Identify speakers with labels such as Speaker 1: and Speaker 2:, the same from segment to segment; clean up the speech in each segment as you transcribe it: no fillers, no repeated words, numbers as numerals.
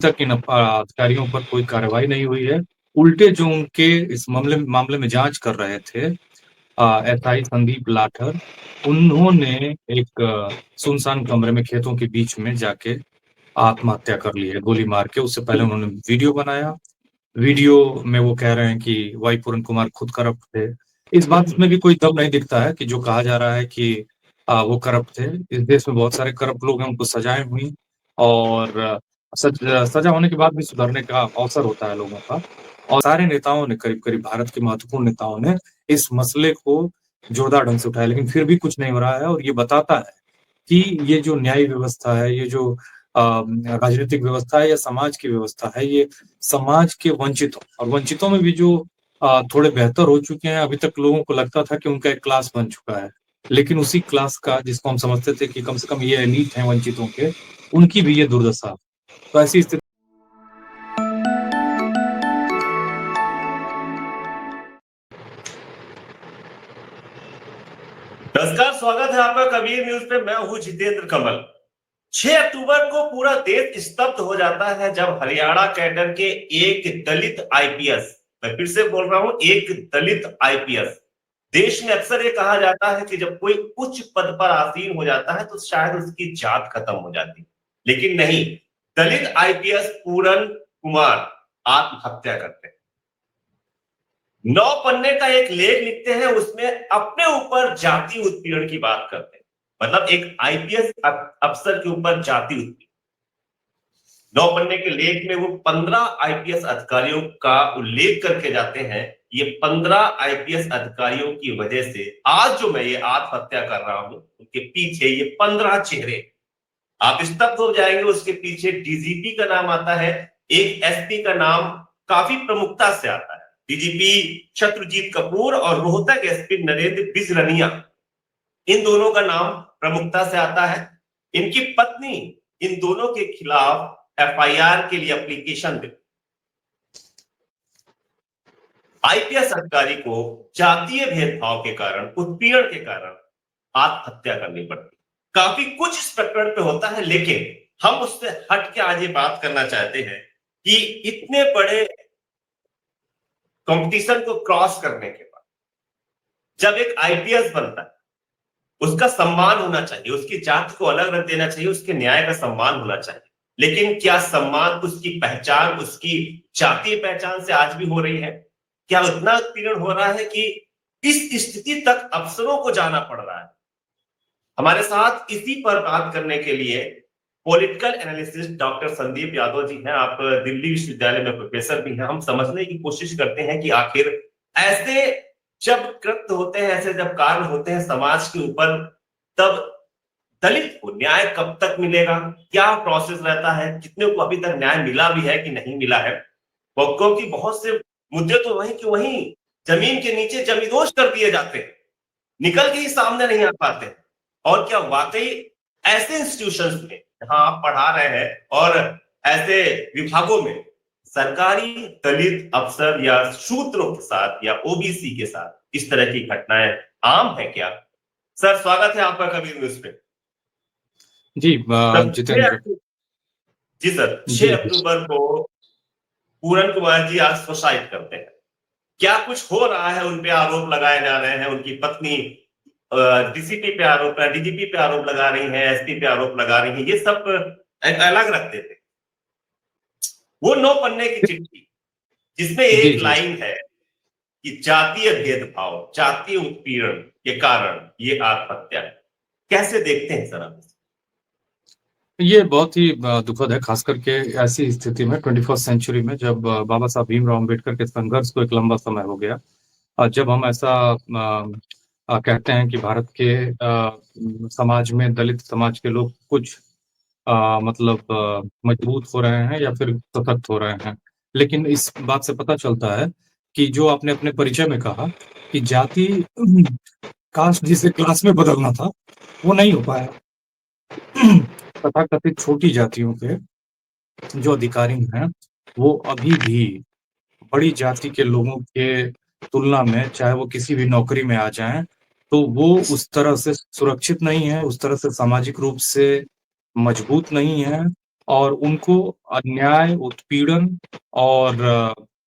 Speaker 1: तक इन अधिकारियों पर कोई कार्रवाई नहीं हुई है। उल्टे जो उनके इस मामले में जाँच कर रहे थे एसआई संदीप लाठर, उन्होंने एक सुनसान कमरे में खेतों के बीच में जाके आत्महत्या कर ली है गोली मार के। उससे पहले उन्होंने वीडियो बनाया। वीडियो में वो कह रहे हैं कि वाई पूरन कुमार खुद करप्ट थे। इस बात में भी कोई दम नहीं दिखता है कि जो कहा जा रहा है कि वो करप्ट थे। इस देश में बहुत सारे करप्ट लोग हैं, उनको सजाएँ हुई और सजा होने के बाद भी सुधरने का अवसर होता है लोगों का। और सारे नेताओं ने करीब-करीब भारत के महत्वपूर्ण नेताओं ने इस मसले को जोरदार ढंग से उठाया, लेकिन फिर भी कुछ नहीं हो रहा है और ये बताता है कि ये जो न्याय व्यवस्था है, ये जो राजनीतिक व्यवस्था है या समाज की व्यवस्था है, ये समाज के वंचितों और वंचितों में भी जो थोड़े बेहतर हो चुके हैं, अभी तक लोगों को लगता था कि उनका एक क्लास बन चुका है। लेकिन उसी क्लास का जिसको हम समझते थे कि कम से कम ये एलीट हैं वंचितों के, उनकी भी ये दुर्दशा। तो ऐसी स्थिति
Speaker 2: नमस्कार, स्वागत है आपका कबीर न्यूज पे। मैं हूं जितेंद्र कमल। 6 अक्टूबर को पूरा देश स्तब्ध हो जाता है जब हरियाणा कैडर के एक दलित आईपीएस, मैं फिर से बोल रहा हूं, एक दलित आईपीएस। देश में अक्सर ये कहा जाता है कि जब कोई उच्च पद पर आसीन हो जाता है तो शायद उसकी जात खत्म हो जाती है, लेकिन नहीं, दलित आईपीएस पूरन कुमार आत्महत्या करते हैं। 9 पन्ने का एक लेख लिखते हैं, उसमें अपने ऊपर जाति उत्पीड़न की बात करते हैं। मतलब एक आईपीएस अफसर के ऊपर जाति उत्पीड़न। 9 पन्ने के लेख में वो 15 आईपीएस अधिकारियों का उल्लेख करके जाते हैं। ये 15 आईपीएस अधिकारियों की वजह से आज जो मैं ये आत्महत्या कर रहा हूं, उनके पीछे ये 15 चेहरे आप स्तब्ध हो जाएंगे। उसके पीछे डीजीपी का नाम आता है, एक एसपी का नाम काफी प्रमुखता से आता है, डीजीपी शत्रुजीत कपूर और रोहतक एसपी नरेंद्र बिजरनिया। इन दोनों का नाम प्रमुखता से आता है। इनकी पत्नी इन दोनों के खिलाफ एफआईआर के लिए एप्लीकेशन दे। आईपीएस अधिकारी को जातीय भेदभाव के कारण, उत्पीड़न के कारण आत्महत्या करनी पड़ती। काफी कुछ इस प्रकरण पे होता है, लेकिन हम उससे हट के आज ये बात करना चाहते हैं कि इतने बड़े कंपटीशन को क्रॉस करने के बाद जब एक आईपीएस बनता है, उसका सम्मान होना चाहिए, उसकी जाति को अलग रख देना चाहिए, उसके न्याय का सम्मान होना चाहिए। लेकिन क्या सम्मान, उसकी पहचान, उसकी जातीय पहचान से आज भी हो रही है? क्या उतना उत्पीड़न हो रहा है कि इस स्थिति तक अफसरों को जाना पड़ रहा है? हमारे साथ इसी पर बात करने के लिए political analyst doctor Sandeep Yadav ji हैं। आप दिल्ली विश्वविद्यालय में प्रोफेसर भी हैं। हम समझने की कोशिश करते हैं कि आखिर ऐसे जब कृत्य होते हैं, ऐसे जब कार्य होते हैं समाज के ऊपर, तब दलित को न्याय कब तक मिलेगा? क्या प्रोसेस रहता है? कितने को अभी तक न्याय मिला भी है कि नहीं मिला है? क्योंकि बहुत से मुद्दे तो वहीं के वहीं जमीन के नीचे जमींदोज कर दिए जाते हैं, निकल के ही सामने नहीं आ पाते। और क्या वाकई ऐसे इंस्टीट्यूशंस में जहां आप पढ़ा रहे हैं और ऐसे विभागों में सरकारी दलित अफसर या शूद्रों के साथ या ओबीसी के साथ इस तरह की घटनाएं आम है क्या? सर, स्वागत है आपका कबीर न्यूज पे।
Speaker 1: जी
Speaker 2: सर,
Speaker 1: जितेंद्र।
Speaker 2: जी सर, 6
Speaker 1: जी, जी।
Speaker 2: अक्टूबर को पूरन कुमार जी आज सुसाइड करते हैं। क्या कुछ हो रहा है? उन पे आरोप लगाए जा रहे हैं, उनकी पत्नी डीसीपी पे आरोप, डीजीपी पे आरोप लगा रही हैं, एसपी पे आरोप लगा रही हैं। ये सब अलग रखते थे। वो 9 पन्ने की चिट्ठी जिसमें
Speaker 1: जी,
Speaker 2: एक
Speaker 1: जी।
Speaker 2: लाइन है कि जातीय भेदभाव, जातीय उत्पीड़न के कारण ये आत्महत्या। कैसे देखते हैं सर आप?
Speaker 1: ये बहुत ही दुखद है, खास करके ऐसी स्थिति में 21st सेंचुरी में जब बाबा साहब भीमराव अम्बेडकर के संघर्ष को एक लंबा समय हो गया और जब हम ऐसा कहते हैं कि भारत के समाज में दलित समाज के लोग कुछ मतलब मजबूत हो रहे हैं या फिर सशक्त हो रहे हैं। लेकिन इस बात से पता चलता है कि जो आपने अपने परिचय में कहा कि जाति कास्ट जिसे क्लास में बदलना था, वो नहीं हो पाया। तथाकथित छोटी जातियों के जो अधिकारी हैं, वो अभी भी बड़ी जाति के लोगों के तुलना में, चाहे वो किसी भी नौकरी में आ जाएँ, तो वो उस तरह से सुरक्षित नहीं है, उस तरह से सामाजिक रूप से मजबूत नहीं है और उनको अन्याय, उत्पीड़न और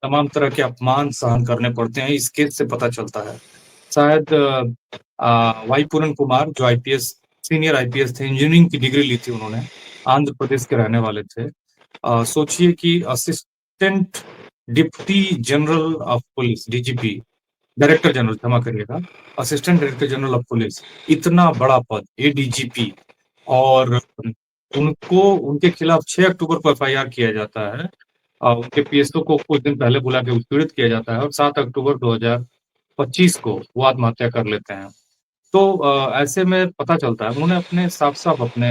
Speaker 1: तमाम तरह के अपमान सहन करने पड़ते हैं, इस केस से पता चलता है। शायद वाई पूरन कुमार जो आईपीएस सीनियर आईपीएस थे, इंजीनियरिंग की डिग्री ली थी उन्होंने, आंध्र प्रदेश के रहने वाले थे। सोचिए कि assistant deputy general of police, DGP, director general, क्षमा करिएगा, assistant director general of police, इतना बड़ा पद, एडीजीपी, और उनको उनके खिलाफ 6 अक्टूबर को एफआईआर किया जाता है। उनके पीएसओ को कुछ दिन पहले बुला के उत्पीड़ित किया जाता है और 7 अक्टूबर 2025 को वो आत्महत्या कर लेते हैं। तो ऐसे में पता चलता है उन्होंने अपने साफ-साफ अपने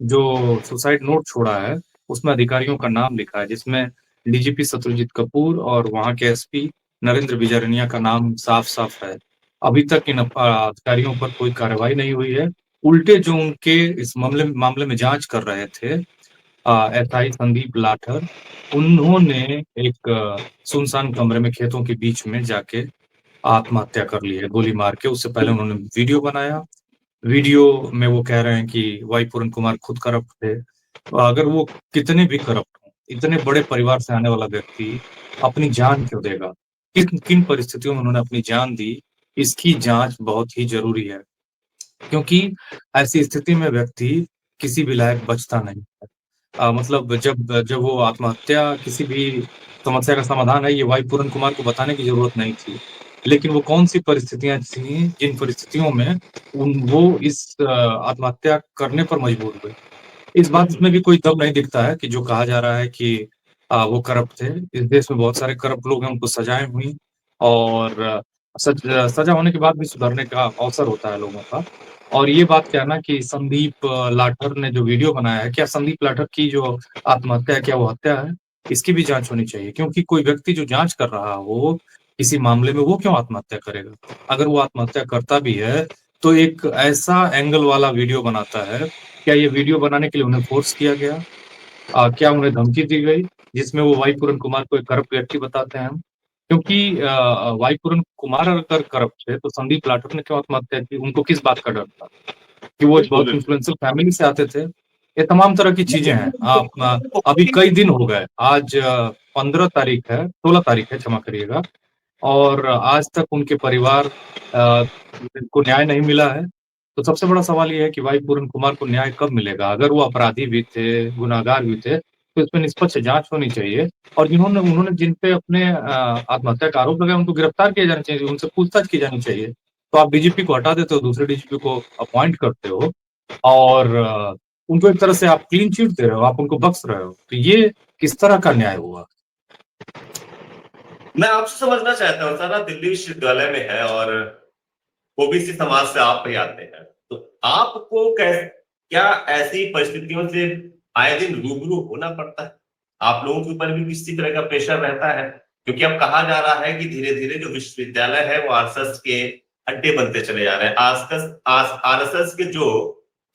Speaker 1: जो सुसाइड नोट छोड़ा है, उसमें अधिकारियों का नाम लिखा है, जिसमें डीजीपी शत्रुजीत कपूर और वहाँ के एसपी नरेंद्र बिजारनिया का नाम साफ-साफ है। अभी तक इन अधिकारियों पर कोई कार्रवाई नहीं हुई है। उल्टे जो उनके इस मामले में जांच कर रहे थे, एसआई संदीप लाठर, उन्होंने एक सुनसान कमरे में खेतों के बीच में जाके आत्महत्या कर ली है गोली मार के। उससे पहले उन्होंने वीडियो बनाया। वीडियो में वो कह रहे हैं कि वाई पूरन कुमार खुद करप्ट थे। तो अगर वो कितने भी करप्ट हों, इतने बड़े परिवार से आने वाला व्यक्ति अपनी जान क्यों देगा? किन किन परिस्थितियों में उन्होंने अपनी जान दी, इसकी जांच बहुत ही ज़रूरी है। क्योंकि ऐसी स्थिति में व्यक्ति किसी भी लायक बचता नहीं है। मतलब जब जब वो आत्महत्या किसी भी समस्या का समाधान है, ये वाई पूरन कुमार को बताने की ज़रूरत नहीं थी। लेकिन वो कौन-सी परिस्थितियाँ थीं, जिन परिस्थितियों में वो इस आत्महत्या करने पर मजबूर हुए। इस बात में भी कोई दम नहीं दिखता है कि जो कहा जा रहा है कि वो करप्ट थे। इस देश में बहुत सारे करप्ट लोग हैं, उनको सजाएँ हुई और सज़ा होने के बाद भी सुधरने का अवसर होता है लोगों का। और ये बात कहना कि संदीप लाठर ने जो वीडियो बनाया है, क्या संदीप लाठर की जो आत्महत्या है, क्या वो हत्या है? इसकी भी जाँच होनी चाहिए, क्योंकि कोई व्यक्ति जो जाँच कर रहा हो किसी मामले में, वो क्यों आत्महत्या करेगा? अगर वो आत्महत्या करता भी है, तो एक ऐसा एंगल वाला वीडियो बनाता है, क्या ये वीडियो बनाने के लिए उन्हें फ़ोर्स किया गया? क्या उन्हें धमकी दी गई, जिसमें वो वाई पूरन कुमार को एक करप्ट व्यक्ति बताते हैं हम? क्योंकि वाई पूरन कुमार अगर करप्ट थे, तो संदीप लाठर ने क्यों आत्महत्या की? उनको किस बात का डर था? कि वो एक
Speaker 2: बिल्कुल,
Speaker 1: बहुत
Speaker 2: बिल्कुल।
Speaker 1: इन्फ्लुएंशियल फैमिली से आते थे। ये तमाम तरह की चीज़ें हैं। अभी कई दिन हो गए, आज 15 तारीख है, 16 तारीख है, क्षमा करिएगा, और आज तक उनके परिवार को न्याय नहीं मिला है। तो सबसे बड़ा सवाल ये है कि भाई पूरन कुमार को न्याय कब मिलेगा? अगर वो अपराधी भी थे, गुनहगार भी थे, तो इस पे निष्पक्ष जाँच होनी चाहिए और उन्होंने जिन पे अपने आत्महत्या का आरोप लगाया, उनको गिरफ्तार किया जाना चाहिए, उनसे पूछताछ की जानी चाहिए। तो आप डीजीपी को हटा देते हो, दूसरे डीजीपी को अपॉइंट करते हो और उनको एक तरह से आप क्लीन चिट दे रहे हो, आप उनको बख्श रहे हो। तो ये किस तरह का न्याय हुआ?
Speaker 2: मैं आपसे समझना चाहता हूँ, सर, आप दिल्ली विश्वविद्यालय में है और ओबीसी समाज से आप भी आते हैं। तो आपको क्या ऐसी परिस्थितियों से आए दिन रूबरू होना पड़ता है? आप लोगों के ऊपर भी किसी तरह का प्रेशर रहता है? क्योंकि अब कहा जा रहा है कि धीरे-धीरे जो विश्वविद्यालय है वो आरएसएस के अड्डे बनते चले जा रहे हैं। आरएसएस के जो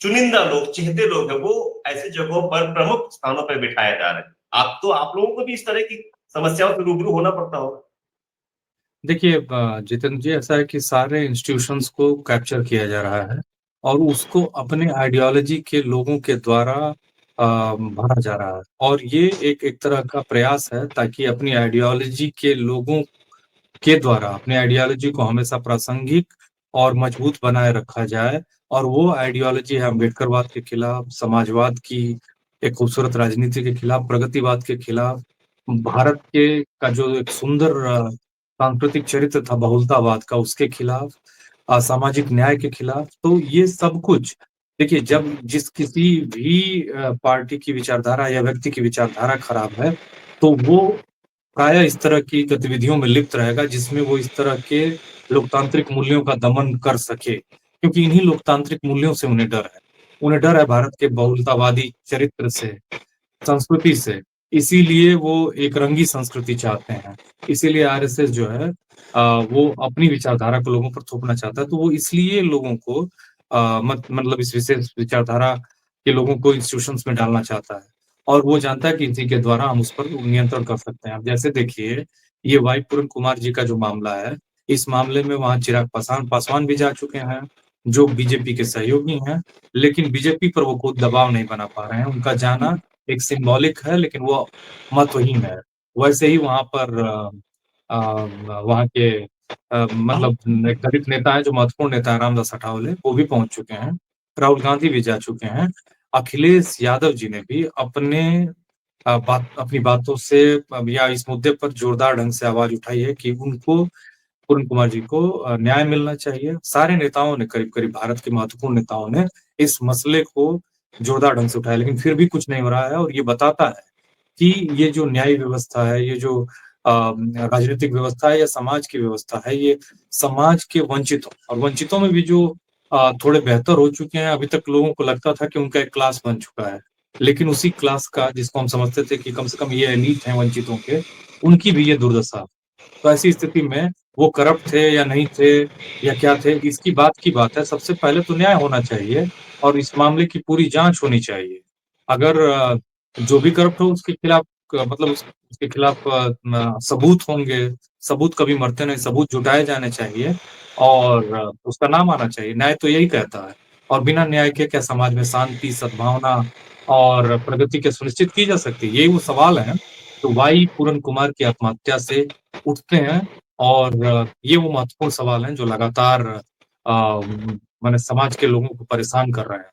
Speaker 2: चुनिंदा लोग, चहेते लोग हैं, वो ऐसी जगहों पर प्रमुख स्थानों पर बिठाए जा रहे हैं। आप लोगों को भी इस तरह की समस्याओं से रूबरू होना पड़ता होगा?
Speaker 1: देखिए जितेंद्र जी, ऐसा है कि सारे इंस्टीट्यूशंस को कैप्चर किया जा रहा है और उसको अपने आइडियोलॉजी के लोगों के द्वारा भरा जा रहा है और ये एक एक तरह का प्रयास है ताकि अपनी आइडियोलॉजी के लोगों के द्वारा अपनी आइडियोलॉजी को हमेशा प्रासंगिक और मजबूत बनाए रखा जाए और वो आइडियोलॉजी है अम्बेडकरवाद के खिलाफ, समाजवाद की एक खूबसूरत राजनीति के खिलाफ, प्रगतिवाद के खिलाफ, भारत के का जो एक सुंदर सांस्कृतिक चरित्र था बहुलतावाद का, उसके खिलाफ, सामाजिक न्याय के खिलाफ। तो ये सब कुछ देखिए, जब जिस किसी भी पार्टी की विचारधारा या व्यक्ति की विचारधारा खराब है, तो वो प्रायः इस तरह की गतिविधियों में लिप्त रहेगा जिसमें वो इस तरह के लोकतांत्रिक मूल्यों का दमन कर सके, क्योंकि इन्हीं लोकतांत्रिक मूल्यों से उन्हें डर है। उन्हें डर है भारत के बहुलतावादी चरित्र से, संस्कृति से, इसीलिए वो एक रंगी संस्कृति चाहते हैं। इसीलिए आरएसएस जो है वो अपनी विचारधारा को लोगों पर थोपना चाहता है, तो वो इसलिए लोगों को मतलब इस विशेष विचारधारा के लोगों को इंस्टीट्यूशंस में डालना चाहता है और वो जानता है कि इसी के द्वारा हम उस पर नियंत्रण कर सकते हैं। अब जैसे देखिए, ये वाई पूरन कुमार जी का जो मामला है, इस मामले में वहाँ चिराग पासवान पासवान भी जा चुके हैं जो बीजेपी के सहयोगी हैं, लेकिन बीजेपी पर वो खुद दबाव नहीं बना पा रहे हैं। उनका जाना एक सिंबॉलिक है, लेकिन वो महत्वहीन है। वैसे ही वहाँ पर वहाँ के मतलब एक दलित नेता हैं, जो महत्वपूर्ण नेता हैं, रामदास अठावले, वो भी पहुँच चुके हैं। राहुल गांधी भी जा चुके हैं। अखिलेश यादव जी ने भी अपनी बातों से या इस मुद्दे पर जोरदार ढंग से आवाज उठाई है कि उनको पूर्ण कुमार जी को न्याय मिलना चाहिए। सारे नेताओं ने करीब-करीब भारत के महत्वपूर्ण नेताओं ने इस मसले को जोरदार ढंग से उठाया, लेकिन फिर भी कुछ नहीं हो रहा है और ये बताता है कि ये जो न्याय व्यवस्था है, ये जो राजनीतिक व्यवस्था है या समाज की व्यवस्था है, ये समाज के वंचितों और वंचितों में भी जो थोड़े बेहतर हो चुके हैं, अभी तक लोगों को लगता था कि उनका एक क्लास बन चुका है। लेकिन उसी क्लास का जिसको हम समझते थे कि कम से कम ये एलीट हैं वंचितों के, उनकी भी ये दुर्दशा। तो ऐसी स्थिति में वो करप्ट थे या नहीं थे या क्या थे, इसकी बात की बात है। सबसे पहले तो न्याय होना चाहिए और इस मामले की पूरी जाँच होनी चाहिए। अगर जो भी करप्ट हो उसके खिलाफ मतलब उसके खिलाफ सबूत होंगे, सबूत कभी मरते नहीं, सबूत जुटाए जाने चाहिए और उसका नाम आना चाहिए। न्याय तो यही कहता है और बिना न्याय के क्या समाज में शांति, सद्भावना और प्रगति क्या सुनिश्चित की जा सकती है? यही वो सवाल हैं, जो वाई पूरन कुमार की आत्महत्या से उठते हैं और ये वो महत्वपूर्ण सवाल हैं जो लगातार माने समाज के लोगों को परेशान कर रहे हैं।